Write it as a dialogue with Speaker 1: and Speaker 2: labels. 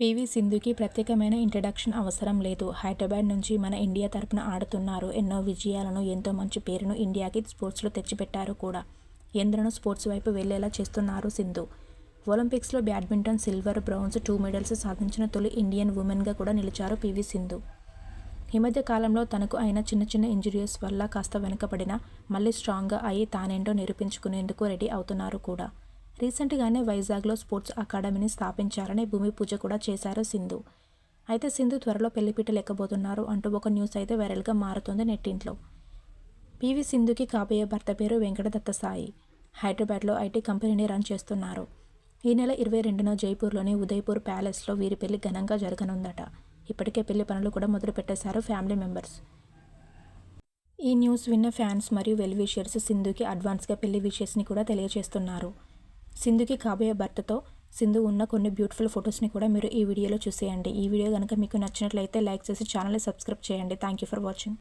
Speaker 1: PV సింధుకి ప్రత్యేకమైన introduction అవసరం లేదు. హైదరాబాద్ నుంచి మన ఇండియా తరపున ఆడుతున్నారు. ఎన్నో విజయాలను, ఎంతో మంచి పేరును ఇండియాకి స్పోర్ట్స్లో తెచ్చిపెట్టారు కూడా. ఎందరో స్పోర్ట్స్ వైపు వెళ్లేలా చేస్తున్నారు సింధు. ఒలింపిక్స్లో బ్యాడ్మింటన్ సిల్వర్, బ్రాంజ్ 2 మెడల్స్ సాధించిన తొలి ఇండియన్ ఉమెన్గా కూడా నిలిచారు పీవీ సింధు. ఈ మధ్య కాలంలో తనకు అయిన చిన్న చిన్న ఇంజురీస్ వల్ల కాస్త వెనుకబడినా మళ్లీ స్ట్రాంగ్గా అయి తానేంటో నిరూపించుకునేందుకు రెడీ అవుతున్నారు కూడా. రీసెంట్గానే వైజాగ్లో స్పోర్ట్స్ అకాడమీని స్థాపించారని భూమి పూజ కూడా చేశారు సింధు. అయితే సింధు త్వరలో పెళ్లిపీటలు ఎక్కబోతున్నారు అంటూ ఒక న్యూస్ అయితే వైరల్గా మారుతోంది నెట్టింట్లో. పీవీ సింధుకి కాబోయే భర్త పేరు వెంకట దత్త సాయి. హైదరాబాద్లో ఐటీ కంపెనీని రన్ చేస్తున్నారు. ఈ నెల 22న జైపూర్లోని ఉదయ్పూర్ ప్యాలెస్లో వీరి పెళ్లి ఘనంగా జరగనుందట. ఇప్పటికే పెళ్లి పనులు కూడా మొదలు పెట్టేశారు ఫ్యామిలీ మెంబర్స్. ఈ న్యూస్ విన్న ఫ్యాన్స్ మరియు వెల్ విషర్స్ సింధుకి అడ్వాన్స్గా పెళ్లి విషెస్ని కూడా తెలియజేస్తున్నారు. సింధుకి కాబోయే భర్తతో సింధు ఉన్న కొన్ని బ్యూటిఫుల్ ఫొటోస్ని కూడా మీరు ఈ వీడియోలో చూసేయండి. ఈ వీడియో కనుక మీకు నచ్చినట్లయితే లైక్ చేసి ఛానల్ని సబ్స్క్రైబ్ చేయండి. Thank you for watching.